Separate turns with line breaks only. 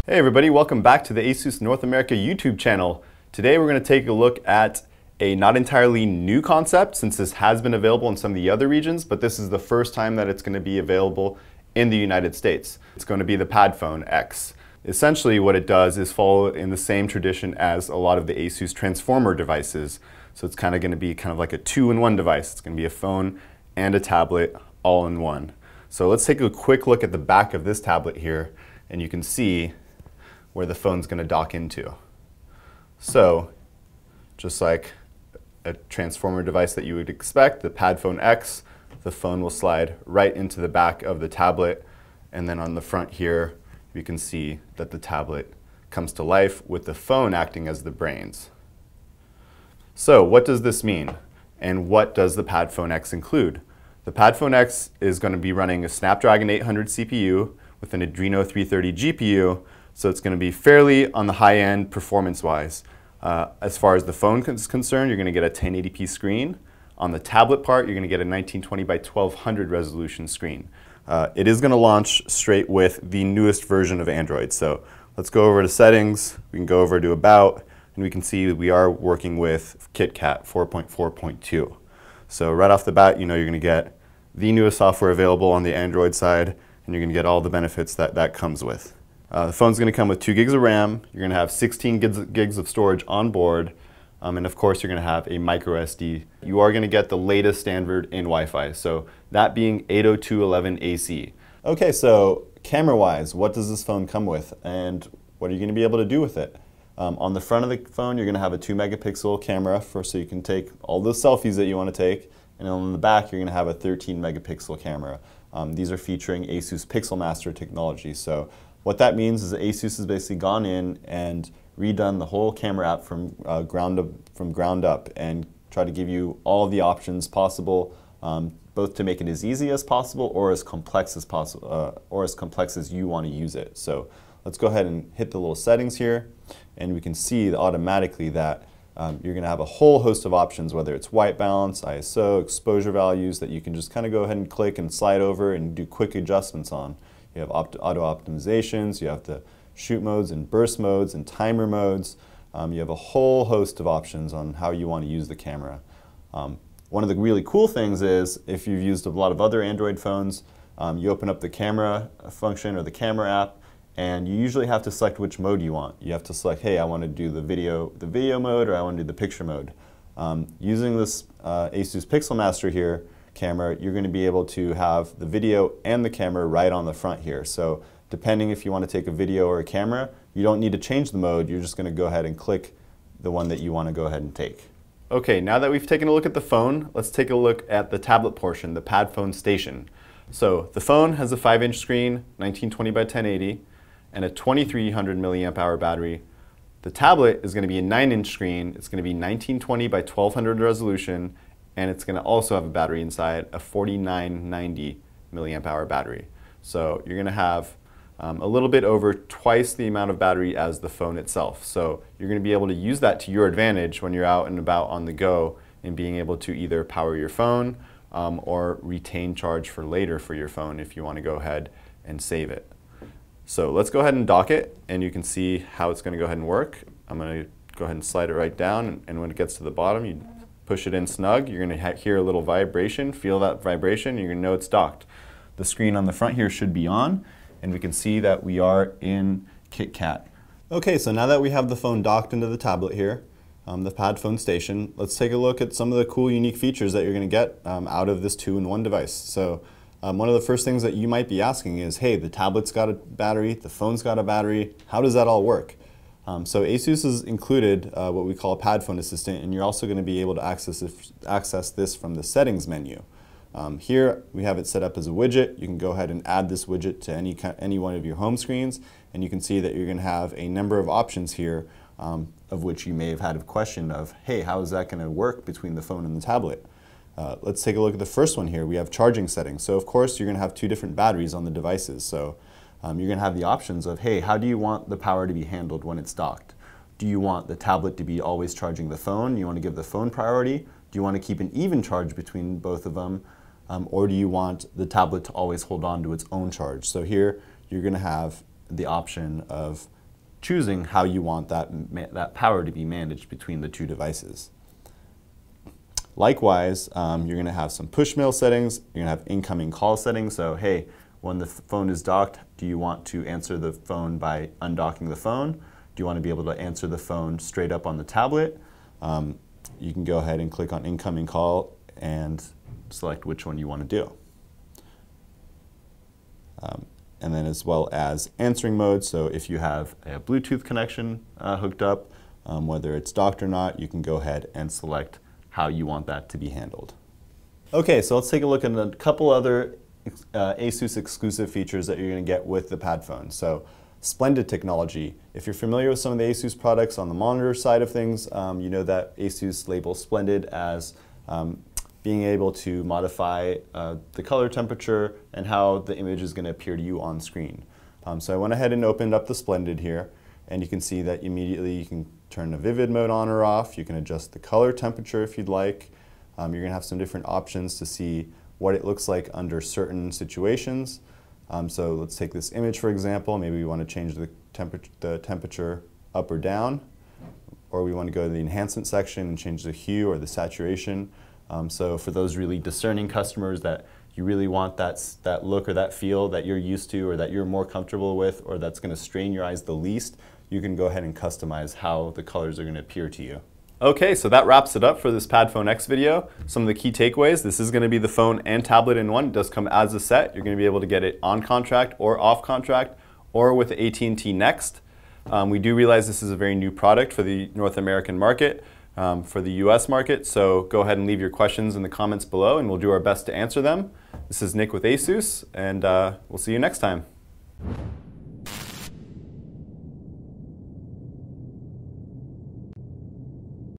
Hey everybody, welcome back to the ASUS North America YouTube channel. Today we're going to take a look at a not entirely new concept, since this has been available in some of the other regions, but this is the first time that it's going to be available in the United States. It's going to be the PadFone X. Essentially what it does is follow in the same tradition as a lot of the ASUS transformer devices. So it's kind of going to be kind of like a two-in-one device. It's going to be a phone and a tablet all in one. So let's take a quick look at the back of this tablet here, and you can see where the phone's going to dock into. So just like a transformer device that you would expect, the PadFone X, the phone will slide right into the back of the tablet, and then on the front here you can see that the tablet comes to life with the phone acting as the brains. So what does this mean, and what does the PadFone X include? The PadFone X is going to be running a Snapdragon 800 CPU with an Adreno 330 GPU, so it's going to be fairly on the high end performance-wise. As far as the phone is concerned, you're going to get a 1080p screen. On the tablet part, you're going to get a 1920 by 1200 resolution screen. It is going to launch straight with the newest version of Android. So let's go over to settings, we can go over to about, and we can see we are working with KitKat 4.4.2. So right off the bat, you know you're going to get the newest software available on the Android side, and you're going to get all the benefits that that comes with. The phone's going to come with 2 gigs of RAM, you're going to have 16 gigs of storage on board, and of course you're going to have a micro SD. You are going to get the latest standard in Wi-Fi, so that being 802.11ac. Okay, so camera-wise, what does this phone come with, and what are you going to be able to do with it? On the front of the phone, you're going to have a 2 megapixel camera so you can take all those selfies that you want to take, and on the back you're going to have a 13 megapixel camera. These are featuring ASUS Pixel Master technology. So what that means is that ASUS has basically gone in and redone the whole camera app from ground up and try to give you all the options possible, both to make it as easy as possible or as complex as possible, or as complex as you want to use it. So let's go ahead and hit the little settings here, and we can see automatically that you're going to have a whole host of options, whether it's white balance, ISO, exposure values, that you can just kind of go ahead and click and slide over and do quick adjustments on. You have auto optimizations, you have the shoot modes and burst modes and timer modes. You have a whole host of options on how you want to use the camera. One of the really cool things is, if you've used a lot of other Android phones, you open up the camera function or the camera app, and you usually have to select which mode you want. You have to select, hey, I want to do the video mode, or I want to do the picture mode. Using this ASUS Pixel Master here camera, you're going to be able to have the video and the camera right on the front here. So depending if you want to take a video or a camera, you don't need to change the mode. You're just going to go ahead and click the one that you want to go ahead and take. Okay, now that we've taken a look at the phone, let's take a look at the tablet portion, the PadFone Station. So the phone has a 5-inch screen, 1920 by 1080, and a 2300 milliamp hour battery. The tablet is going to be a 9-inch screen. It's going to be 1920 by 1200 resolution, and it's going to also have a battery inside, a 4990 milliamp hour battery. So you're going to have a little bit over twice the amount of battery as the phone itself. So you're going to be able to use that to your advantage when you're out and about on the go, and being able to either power your phone or retain charge for later for your phone if you want to go ahead and save it. So let's go ahead and dock it, and you can see how it's going to go ahead and work. I'm going to go ahead and slide it right down, and when it gets to the bottom, you push it in snug. You're going to hear a little vibration, feel that vibration, you're going to know it's docked. The screen on the front here should be on, and we can see that we are in KitKat. Okay, so now that we have the phone docked into the tablet here, the PadFone Station, let's take a look at some of the cool, unique features that you're going to get out of this two-in-one device. So one of the first things that you might be asking is, hey, the tablet's got a battery, the phone's got a battery, how does that all work? So ASUS has included what we call a PadFone Assistant, and you're also going to be able to access this from the settings menu. Here we have it set up as a widget. You can go ahead and add this widget to any one of your home screens, and you can see that you're going to have a number of options here, of which you may have had a question of, hey, how is that going to work between the phone and the tablet? Let's take a look at the first one here. We have charging settings. So of course you're going to have 2 different batteries on the devices. So you're going to have the options of, hey, how do you want the power to be handled when it's docked? Do you want the tablet to be always charging the phone? You want to give the phone priority? Do you want to keep an even charge between both of them? Or do you want the tablet to always hold on to its own charge? So here you're going to have the option of choosing how you want that power to be managed between the two devices. Likewise, you're going to have some push mail settings, you're going to have incoming call settings. So hey, when the phone is docked, do you want to answer the phone by undocking the phone? Do you want to be able to answer the phone straight up on the tablet? You can go ahead and click on incoming call and select which one you want to do. And then as well as answering mode, so if you have a Bluetooth connection hooked up, whether it's docked or not, you can go ahead and select how you want that to be handled. Okay, so let's take a look at a couple other ASUS exclusive features that you're going to get with the PadFone. So Splendid technology. If you're familiar with some of the ASUS products on the monitor side of things, you know that ASUS labels Splendid as being able to modify the color temperature and how the image is going to appear to you on screen. So I went ahead and opened up the Splendid here, and you can see that immediately you can turn the vivid mode on or off. You can adjust the color temperature if you'd like. You're going to have some different options to see what it looks like under certain situations. So let's take this image for example. Maybe we want to change the temperature up or down, or we want to go to the enhancement section and change the hue or the saturation. So for those really discerning customers that you really want that look or that feel that you're used to or that you're more comfortable with or that's going to strain your eyes the least, you can go ahead and customize how the colors are going to appear to you. Okay, so that wraps it up for this PadFone X video. Some of the key takeaways: this is going to be the phone and tablet in one. It does come as a set. You're going to be able to get it on contract or off contract or with AT&T Next. We do realize this is a very new product for the North American market, for the US market, so go ahead and leave your questions in the comments below and we'll do our best to answer them. This is Nick with ASUS, and we'll see you next time.